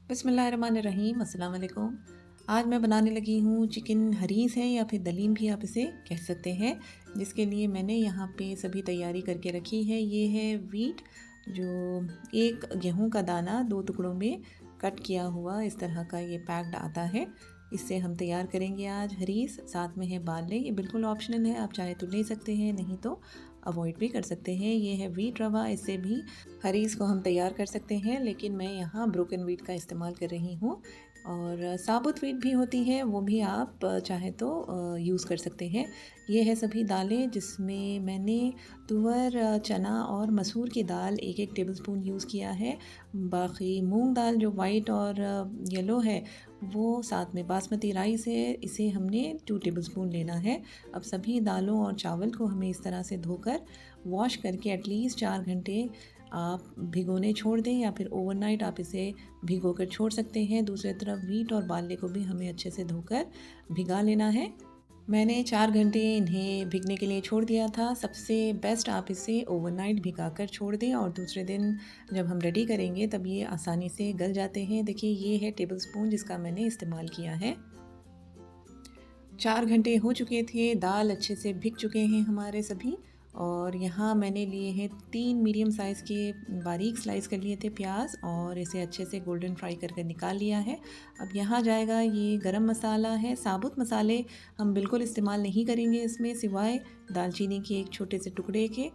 बिस्मिल्लाहिर्रहमानिर्रहीम, अस्सलाम वालेकुम। आज मैं बनाने लगी हूँ चिकन हरीस है या फिर दलीम भी आप इसे कह सकते हैं। जिसके लिए मैंने यहाँ पे सभी तैयारी करके रखी है। ये है वीट, जो एक गेहूं का दाना दो टुकड़ों में कट किया हुआ इस तरह का ये पैक्ड आता है। इससे हम तैयार करेंगे आज हरीस। साथ में है बाले, ये बिल्कुल ऑप्शनल है, आप चाहे तो ले सकते हैं, नहीं तो अवॉइड भी कर सकते हैं। ये है वीट रवा, इससे भी हरीस को हम तैयार कर सकते हैं, लेकिन मैं यहाँ ब्रोकन वीट का इस्तेमाल कर रही हूँ। और साबुत वीट भी होती है, वो भी आप चाहे तो यूज़ कर सकते हैं। ये है सभी दालें, जिसमें मैंने तुअर, चना और मसूर की दाल एक एक टेबलस्पून यूज़ किया है। बाकी मूंग दाल जो वाइट और येलो है, वो साथ में बासमती राइस है, इसे हमने 2 टेबलस्पून लेना है। अब सभी दालों और चावल को हमें इस तरह से धोकर वॉश करके एटलीस्ट 4 घंटे आप भिगोने छोड़ दें, या फिर ओवरनाइट आप इसे भिगो कर छोड़ सकते हैं। दूसरी तरफ वीट और बाले को भी हमें अच्छे से धोकर भिगा लेना है। मैंने 4 घंटे इन्हें भिगने के लिए छोड़ दिया था। सबसे बेस्ट आप इसे ओवरनाइट भिगा कर छोड़ दें, और दूसरे दिन जब हम रेडी करेंगे तब ये आसानी से गल जाते हैं। देखिए, ये है टेबलस्पून जिसका मैंने इस्तेमाल किया है। 4 घंटे हो चुके थे, दाल अच्छे से भिग चुके हैं हमारे सभी। और यहाँ मैंने लिए हैं 3 मीडियम साइज़ के बारीक स्लाइस कर लिए थे प्याज, और इसे अच्छे से गोल्डन फ्राई करके निकाल लिया है। अब यहाँ जाएगा ये गरम मसाला है। साबुत मसाले हम बिल्कुल इस्तेमाल नहीं करेंगे इसमें, सिवाय दालचीनी के एक छोटे से टुकड़े के।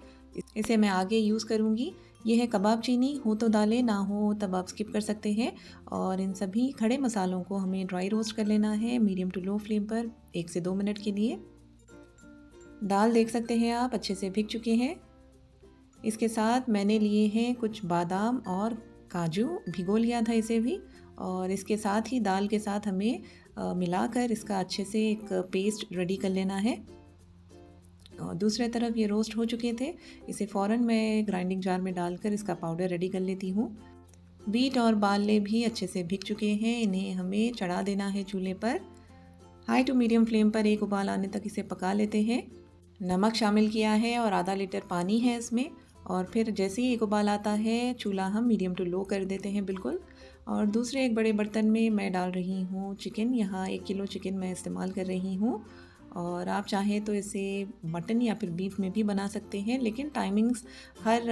इसे मैं आगे यूज़ करूँगी। ये है कबाब चीनी, हो तो डालें, ना हो तब आप स्किप कर सकते हैं। और इन सभी खड़े मसालों को हमें ड्राई रोस्ट कर लेना है मीडियम टू लो फ्लेम पर 1 से 2 मिनट के लिए। दाल देख सकते हैं आप अच्छे से भिग चुके हैं। इसके साथ मैंने लिए हैं कुछ बादाम और काजू, भिगो लिया था इसे भी। और इसके साथ ही दाल के साथ हमें मिलाकर इसका अच्छे से एक पेस्ट रेडी कर लेना है। और दूसरे तरफ ये रोस्ट हो चुके थे, इसे फ़ौरन मैं ग्राइंडिंग जार में डालकर इसका पाउडर रेडी कर लेती हूँ। बीट और बाले भी अच्छे से भिग चुके हैं, इन्हें हमें चढ़ा देना है चूल्हे पर। हाई टू मीडियम फ्लेम पर एक उबाल आने तक इसे पका लेते हैं। नमक शामिल किया है और आधा लीटर पानी है इसमें। और फिर जैसे ही एक उबाल आता है, चूल्हा हम मीडियम टू लो कर देते हैं बिल्कुल। और दूसरे एक बड़े बर्तन में मैं डाल रही हूँ चिकन। यहाँ 1 किलो चिकन मैं इस्तेमाल कर रही हूँ। और आप चाहें तो इसे मटन या फिर बीफ में भी बना सकते हैं, लेकिन टाइमिंग्स हर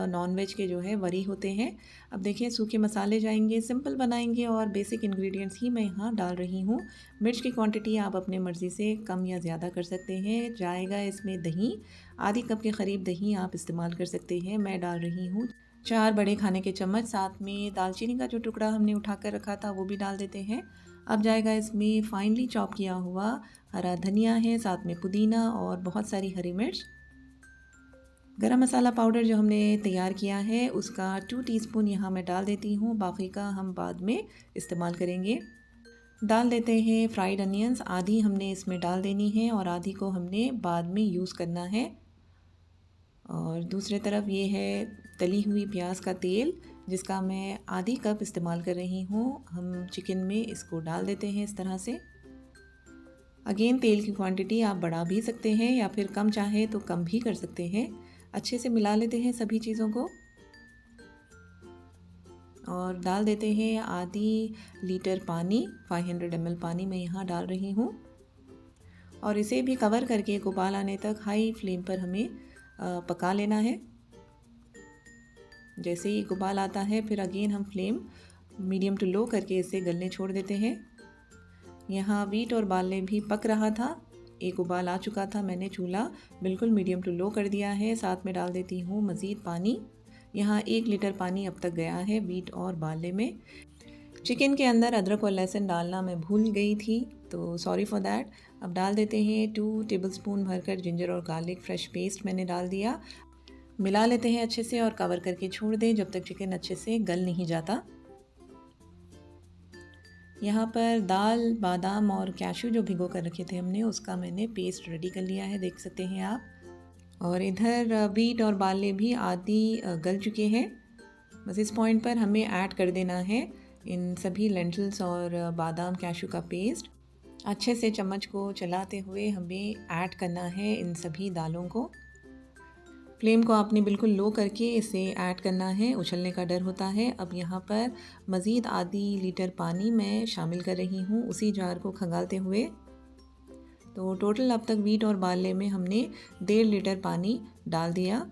नॉन वेज के जो है वरी होते हैं। अब देखिए, सूखे मसाले जाएंगे, सिंपल बनाएंगे, और बेसिक इंग्रेडिएंट्स ही मैं यहाँ डाल रही हूँ। मिर्च की क्वांटिटी आप अपने मर्ज़ी से कम या ज़्यादा कर सकते हैं। जाएगा इसमें दही, आधी कप के करीब दही आप इस्तेमाल कर सकते हैं। मैं डाल रही हूँ 4 बड़े खाने के चम्मच। साथ में दालचीनी का जो टुकड़ा हमने उठा कर रखा था वो भी डाल देते हैं। अब जाएगा इसमें फाइनली चॉप किया हुआ हरा धनिया है, साथ में पुदीना और बहुत सारी हरी मिर्च। गरम मसाला पाउडर जो हमने तैयार किया है उसका 2 टीस्पून यहाँ मैं डाल देती हूँ, बाकी का हम बाद में इस्तेमाल करेंगे। डाल देते हैं फ्राइड अनियंस, आधी हमने इसमें डाल देनी है और आधी को हमने बाद में यूज़ करना है। और दूसरे तरफ ये है तली हुई प्याज का तेल, जिसका मैं आधी कप इस्तेमाल कर रही हूँ। हम चिकन में इसको डाल देते हैं इस तरह से। अगेन तेल की क्वांटिटी आप बढ़ा भी सकते हैं, या फिर कम चाहे तो कम भी कर सकते हैं। अच्छे से मिला लेते हैं सभी चीज़ों को, और डाल देते हैं आधी लीटर पानी। 500 ml पानी मैं यहाँ डाल रही हूँ। और इसे भी कवर करके एक उबाल आने तक हाई फ्लेम पर हमें पका लेना है। जैसे ही एक उबाल आता है, फिर अगेन हम फ्लेम मीडियम टू लो करके इसे गलने छोड़ देते हैं। यहाँ वीट और बाले भी पक रहा था, एक उबाल आ चुका था, मैंने चूल्हा बिल्कुल मीडियम टू लो कर दिया है। साथ में डाल देती हूँ मज़ीद पानी। यहाँ 1 लीटर पानी अब तक गया है वीट और बाले में। चिकन के अंदर अदरक और लहसुन डालना मैं भूल गई थी, तो सॉरी फॉर दैट। अब डाल देते हैं 2 टेबलस्पून भरकर जिंजर और गार्लिक फ्रेश पेस्ट मैंने डाल दिया। मिला लेते हैं अच्छे से और कवर करके छोड़ दें जब तक चिकन अच्छे से गल नहीं जाता। यहाँ पर दाल, बादाम और कैशू जो भिगो कर रखे थे हमने, उसका मैंने पेस्ट रेडी कर लिया है, देख सकते हैं आप। और इधर बीट और बाले भी आधी गल चुके हैं। बस इस पॉइंट पर हमें ऐड कर देना है इन सभी लेंटिल्स और बादाम कैशू का पेस्ट। अच्छे से चम्मच को चलाते हुए हमें ऐड करना है इन सभी दालों को। फ्लेम को आपने बिल्कुल लो करके इसे ऐड करना है, उछलने का डर होता है। अब यहाँ पर मज़ीद आधी लीटर पानी मैं शामिल कर रही हूँ उसी जार को खंगालते हुए। तो टोटल अब तक वीट और बार्ले में हमने 1.5 लीटर पानी डाल दिया।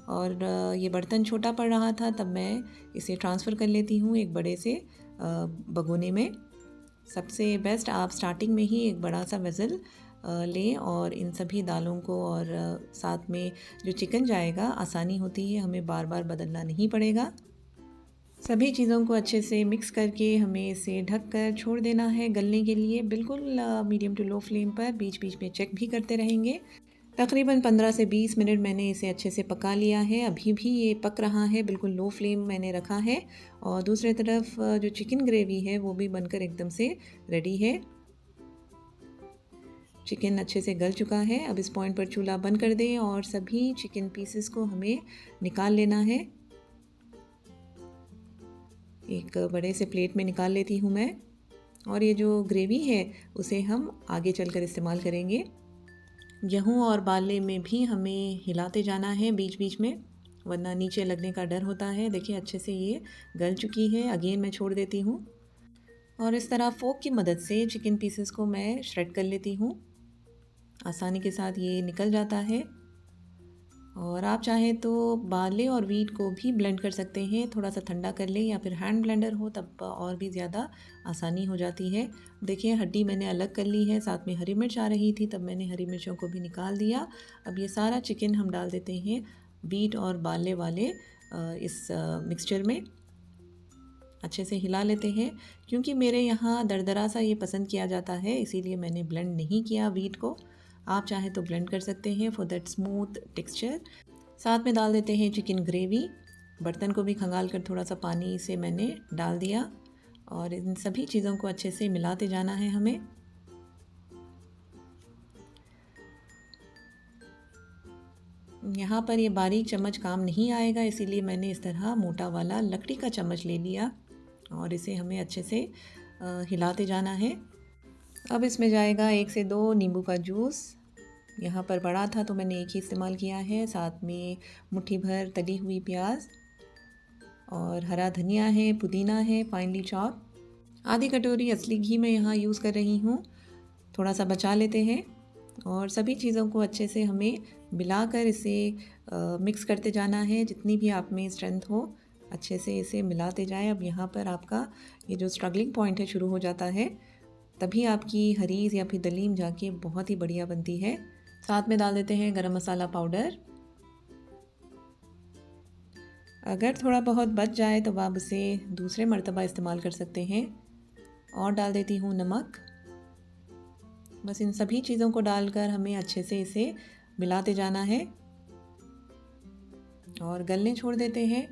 और ये बर्तन छोटा पड़ रहा था, तब मैं इसे ट्रांसफ़र कर लेती हूँ एक बड़े से भगोने में। सबसे बेस्ट आप स्टार्टिंग में ही एक बड़ा सा वेसल लें और इन सभी दालों को और साथ में जो चिकन जाएगा आसानी होती है, हमें बार बार बदलना नहीं पड़ेगा। सभी चीज़ों को अच्छे से मिक्स करके हमें इसे ढक कर छोड़ देना है गलने के लिए, बिल्कुल मीडियम टू लो फ्लेम पर। बीच बीच में चेक भी करते रहेंगे। तकरीबन 15 से 20 मिनट मैंने इसे अच्छे से पका लिया है। अभी भी ये पक रहा है, बिल्कुल लो फ्लेम मैंने रखा है। और दूसरी तरफ जो चिकन ग्रेवी है वो भी बनकर एकदम से रेडी है। चिकन अच्छे से गल चुका है। अब इस पॉइंट पर चूल्हा बंद कर दें और सभी चिकन पीसेस को हमें निकाल लेना है। एक बड़े से प्लेट में निकाल लेती हूँ मैं। और ये जो ग्रेवी है उसे हम आगे चलकर इस्तेमाल करेंगे। गेहूँ और बाले में भी हमें हिलाते जाना है बीच बीच में, वरना नीचे लगने का डर होता है। देखिए अच्छे से ये गल चुकी है। अगेन मैं छोड़ देती हूँ और इस तरह फोक की मदद से चिकन पीसेस को मैं श्रेड कर लेती हूँ। आसानी के साथ ये निकल जाता है। और आप चाहें तो बार्ले और वीट को भी ब्लेंड कर सकते हैं, थोड़ा सा ठंडा कर लें, या फिर हैंड ब्लेंडर हो तब और भी ज़्यादा आसानी हो जाती है। देखिए हड्डी मैंने अलग कर ली है, साथ में हरी मिर्च आ रही थी तब मैंने हरी मिर्चों को भी निकाल दिया। अब ये सारा चिकन हम डाल देते हैं वीट और बार्ले वाले इस मिक्सचर में। अच्छे से हिला लेते हैं। क्योंकि मेरे यहाँ दरदरा सा ये पसंद किया जाता है, इसीलिए मैंने ब्लेंड नहीं किया वीट को। आप चाहें तो ब्लेंड कर सकते हैं फॉर दैट स्मूथ टेक्सचर। साथ में डाल देते हैं चिकन ग्रेवी। बर्तन को भी खंगाल कर थोड़ा सा पानी से मैंने डाल दिया और इन सभी चीज़ों को अच्छे से मिलाते जाना है हमें। यहाँ पर ये बारीक चम्मच काम नहीं आएगा, इसीलिए मैंने इस तरह मोटा वाला लकड़ी का चम्मच ले लिया और इसे हमें अच्छे से हिलाते जाना है। अब इसमें जाएगा 1 से 2 नींबू का जूस। यहाँ पर बड़ा था तो मैंने एक ही इस्तेमाल किया है। साथ में मुट्ठी भर तली हुई प्याज और हरा धनिया है, पुदीना है फाइनली चॉप। आधी कटोरी असली घी मैं यहाँ यूज़ कर रही हूँ, थोड़ा सा बचा लेते हैं। और सभी चीज़ों को अच्छे से हमें मिलाकर इसे मिक्स करते जाना है। जितनी भी आप में स्ट्रेंथ हो अच्छे से इसे मिलाते जाएं। अब यहाँ पर आपका ये जो स्ट्रगलिंग पॉइंट है शुरू हो जाता है, तभी आपकी हरीज़ या फिर दलीम जाके बहुत ही बढ़िया बनती है। साथ में डाल देते हैं गरम मसाला पाउडर। अगर थोड़ा बहुत बच जाए तो आप उसे दूसरे मर्तबा इस्तेमाल कर सकते हैं। और डाल देती हूँ नमक। बस इन सभी चीज़ों को डालकर हमें अच्छे से इसे मिलाते जाना है और गलने छोड़ देते हैं।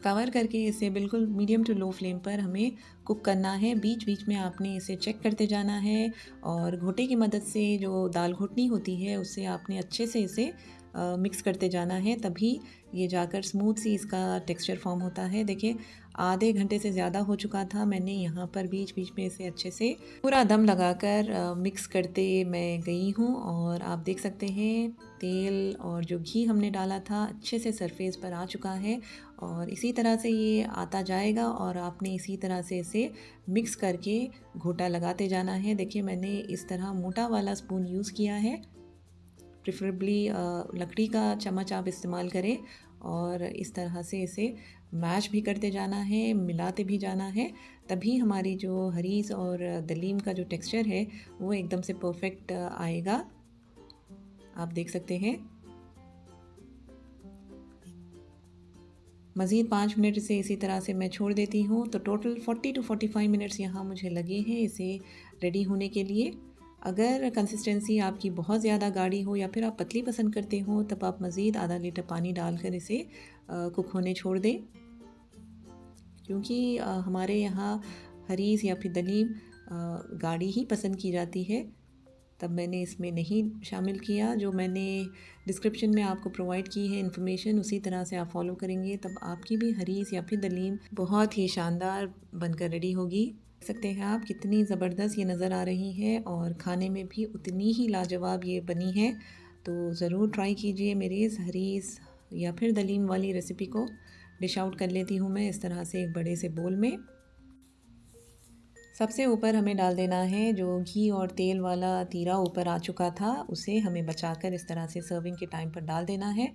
कवर करके इसे बिल्कुल मीडियम टू लो फ्लेम पर हमें कुक करना है। बीच बीच में आपने इसे चेक करते जाना है और घोटे की मदद से जो दाल घोटनी होती है उससे आपने अच्छे से इसे मिक्स करते जाना है, तभी ये जाकर स्मूथ सी इसका टेक्सचर फॉर्म होता है। देखिए आधे घंटे से ज़्यादा हो चुका था। मैंने यहाँ पर बीच बीच में इसे अच्छे से पूरा दम लगाकर मिक्स करते मैं गई हूँ और आप देख सकते हैं तेल और जो घी हमने डाला था अच्छे से सरफेस पर आ चुका है। और इसी तरह से ये आता जाएगा और आपने इसी तरह से इसे मिक्स करके घोटा लगाते जाना है। देखिए मैंने इस तरह मोटा वाला स्पून यूज़ किया है, प्रेफरेबली लकड़ी का चम्मच आप इस्तेमाल करें। और इस तरह से इसे मैश भी करते जाना है, मिलाते भी जाना है, तभी हमारी जो हरीज़ और दलीम का जो टेक्सचर है वो एकदम से परफेक्ट आएगा। आप देख सकते हैं। मज़ीद 5 मिनट इसे इसी तरह से मैं छोड़ देती हूँ। तो टोटल 40 टू 45 मिनट्स यहाँ मुझे लगे हैं इसे रेडी होने के लिए। अगर कंसिस्टेंसी आपकी बहुत ज़्यादा गाढ़ी हो या फिर आप पतली पसंद करते हो तब आप मज़ीद आधा लीटर पानी डालकर इसे कुक होने छोड़ दें। क्योंकि हमारे यहाँ हरीज़ या फिर दलीम गाढ़ी ही पसंद की जाती है, तब मैंने इसमें नहीं शामिल किया। जो मैंने डिस्क्रिप्शन में आपको प्रोवाइड की है इन्फॉर्मेशन उसी तरह से आप फॉलो करेंगे तब आपकी भी हरीज़ या फिर दलीम बहुत ही शानदार बनकर रेडी होगी। देख सकते हैं आप कितनी ज़बरदस्त ये नज़र आ रही है और खाने में भी उतनी ही लाजवाब ये बनी है। तो ज़रूर ट्राई कीजिए मेरी इस हरीस या फिर दलीम वाली रेसिपी को। डिश आउट कर लेती हूँ मैं इस तरह से एक बड़े से बोल में। सबसे ऊपर हमें डाल देना है जो घी और तेल वाला तीरा ऊपर आ चुका था, उसे हमें बचाकर इस तरह से सर्विंग के टाइम पर डाल देना है।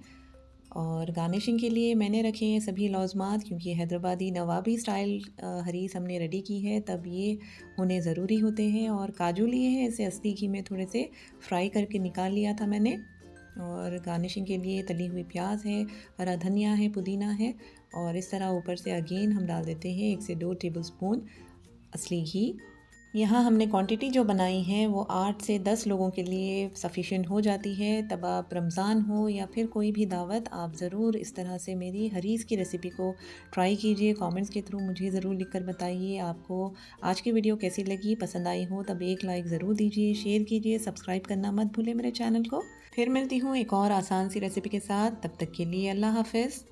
और गार्निशिंग के लिए मैंने रखे हैं सभी लौज़मात, क्योंकि हैदराबादी नवाबी स्टाइल हरीस हमने रेडी की है तब ये होने ज़रूरी होते हैं। और काजू लिए हैं, इसे असली घी में थोड़े से फ्राई करके निकाल लिया था मैंने। और गार्निशिंग के लिए तली हुई प्याज है, हरा धनिया है, पुदीना है। और इस तरह ऊपर से अगेन हम डाल देते हैं 1 से 2 टेबलस्पून असली घी। यहाँ हमने क्वांटिटी जो बनाई है वो 8 से 10 लोगों के लिए सफ़िशेंट हो जाती है। तब आप रमज़ान हो या फिर कोई भी दावत, आप ज़रूर इस तरह से मेरी हरीस की रेसिपी को ट्राई कीजिए। कमेंट्स के थ्रू मुझे ज़रूर लिखकर बताइए आपको आज की वीडियो कैसी लगी। पसंद आई हो तब एक लाइक ज़रूर दीजिए, शेयर कीजिए, सब्सक्राइब करना मत भूलें मेरे चैनल को। फिर मिलती हूँ एक और आसान सी रेसिपी के साथ, तब तक के लिए अल्लाह हाफ़िज़।